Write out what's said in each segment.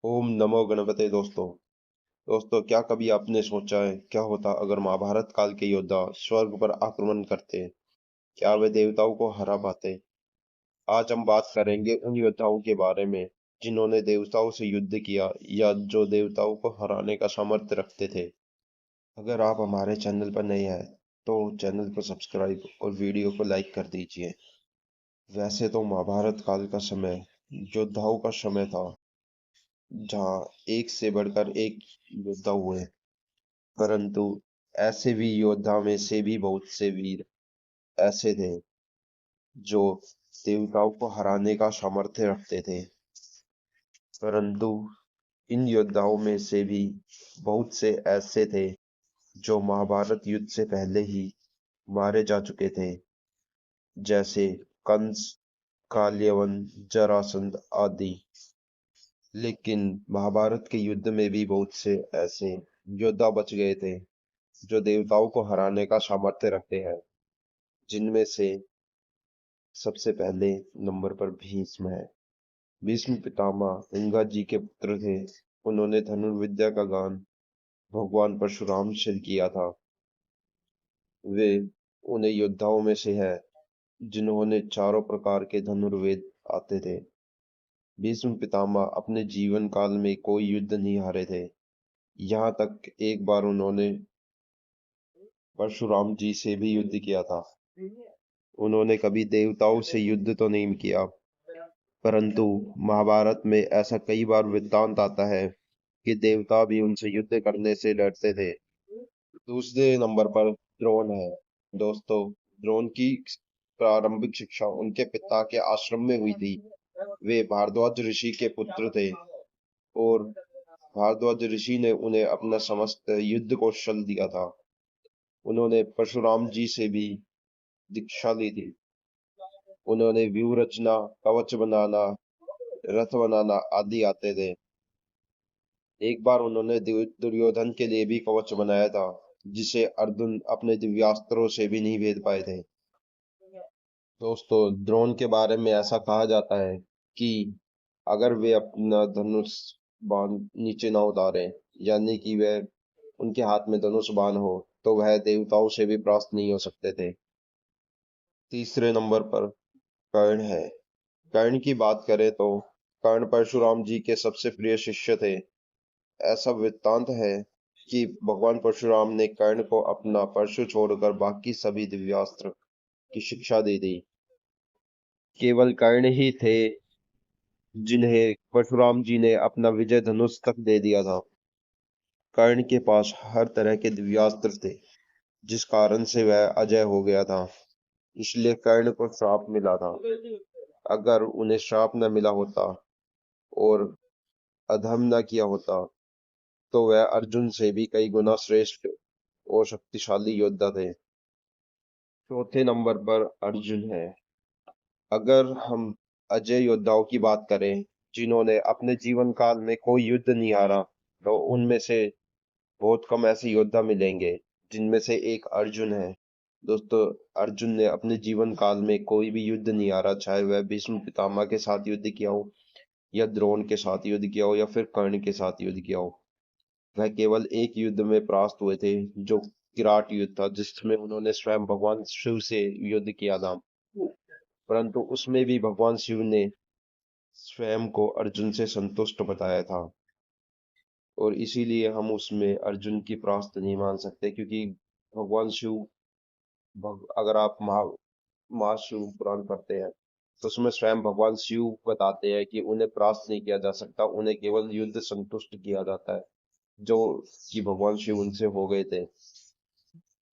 ओम नमो गणपते। दोस्तों क्या कभी आपने सोचा है क्या होता अगर महाभारत काल के योद्धा स्वर्ग पर आक्रमण करते? क्या वे देवताओं को हरा पाते? आज हम बात करेंगे उन योद्धाओं के बारे में जिन्होंने देवताओं से युद्ध किया या जो देवताओं को हराने का सामर्थ्य रखते थे। अगर आप हमारे चैनल पर नए हैं तो चैनल को सब्सक्राइब और वीडियो को लाइक कर दीजिए। वैसे तो महाभारत काल का समय योद्धाओं का समय था, जहाँ एक से बढ़कर एक योद्धा हुए। परंतु ऐसे भी योद्धा में से भी बहुत से वीर ऐसे थे जो देवताओं को हराने का सामर्थ्य रखते थे। परंतु इन योद्धाओं में से भी बहुत से ऐसे थे जो महाभारत युद्ध से पहले ही मारे जा चुके थे, जैसे कंस, काल्यवन, जरासंध आदि। लेकिन महाभारत के युद्ध में भी बहुत से ऐसे योद्धा बच गए थे जो देवताओं को हराने का सामर्थ्य रखते हैं, जिनमें से सबसे पहले नंबर पर भीष्म है। भीष्म पितामह गंगा जी के पुत्र थे। उन्होंने धनुर्विद्या का गान भगवान परशुराम से किया था। वे उन्हें योद्धाओं में से है जिन्होंने चारों प्रकार के धनुर्वेद आते थे। भीष्म पितामह अपने जीवन काल में कोई युद्ध नहीं हारे थे। यहाँ तक एक बार उन्होंने परशुराम जी से भी युद्ध किया था। उन्होंने कभी देवताओं से युद्ध तो नहीं किया, परंतु महाभारत में ऐसा कई बार वृत्तांत आता है कि देवता भी उनसे युद्ध करने से डरते थे। दूसरे नंबर पर द्रोण है। दोस्तों, द्रोण की प्रारंभिक शिक्षा उनके पिता के आश्रम में हुई थी। वे भारद्वाज ऋषि के पुत्र थे और भारद्वाज ऋषि ने उन्हें अपना समस्त युद्ध कौशल दिया था। उन्होंने परशुराम जी से भी दीक्षा ली थी। उन्होंने व्यूह रचना, कवच बनाना, रथ बनाना आदि आते थे। एक बार उन्होंने दुर्योधन के लिए भी कवच बनाया था, जिसे अर्जुन अपने दिव्यास्त्रों से भी नहीं भेद पाए थे। दोस्तों, द्रोण के बारे में ऐसा कहा जाता है कि अगर वे अपना धनुष बाण नीचे ना उतारे, यानी कि वह उनके हाथ में धनुष बाण हो, तो वह देवताओं से भी परास्त नहीं हो सकते थे। तीसरे नंबर पर कर्ण है। कर्ण की बात करें तो कर्ण परशुराम जी के सबसे प्रिय शिष्य थे। ऐसा वृत्तांत है कि भगवान परशुराम ने कर्ण को अपना परशु छोड़कर बाकी सभी दिव्यास्त्र की शिक्षा दे दी। केवल कर्ण ही थे जिन्हें परशुराम जी ने अपना विजय धनुष तक दे दिया था। कर्ण के पास हर तरह के दिव्यास्त्र थे, जिस कारण से वह अजय हो गया था। इसलिए कर्ण को श्राप मिला था। अगर उन्हें श्राप न मिला होता और अधर्म न किया होता, तो वह अर्जुन से भी कई गुना श्रेष्ठ और शक्तिशाली योद्धा थे। चौथे नंबर पर अर्जुन है। अगर हम अजय योद्धाओं की बात करें जिन्होंने अपने जीवन काल में कोई युद्ध नहीं हारा, तो उनमें से बहुत कम ऐसे योद्धा मिलेंगे जिनमें से एक अर्जुन है। दोस्तों, अर्जुन ने अपने जीवन काल में कोई भी युद्ध नहीं हारा, चाहे वह भीष्म पितामह के साथ युद्ध किया हो या द्रोण के साथ युद्ध किया हो या फिर कर्ण के साथ युद्ध किया हो। वह केवल एक युद्ध में परास्त हुए थे, जो विराट युद्ध था, जिसमें उन्होंने स्वयं भगवान शिव से युद्ध किया था। परंतु उसमें भी भगवान शिव ने स्वयं को अर्जुन से संतुष्ट बताया था, और इसीलिए हम उसमें अर्जुन की परास्त नहीं मान सकते, क्योंकि भगवान शिव अगर आप महाशिव पुराण पढ़ते हैं तो उसमें स्वयं भगवान शिव बताते हैं कि उन्हें परास्त नहीं किया जा सकता, उन्हें केवल युद्ध संतुष्ट किया जाता है, जो कि भगवान शिव उनसे हो गए थे।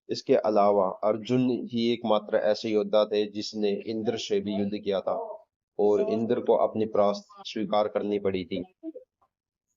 इसके अलावा अर्जुन ही एकमात्र ऐसे योद्धा थे जिसने इंद्र से भी युद्ध किया था और इंद्र को अपनी परास्त स्वीकार करनी पड़ी थी।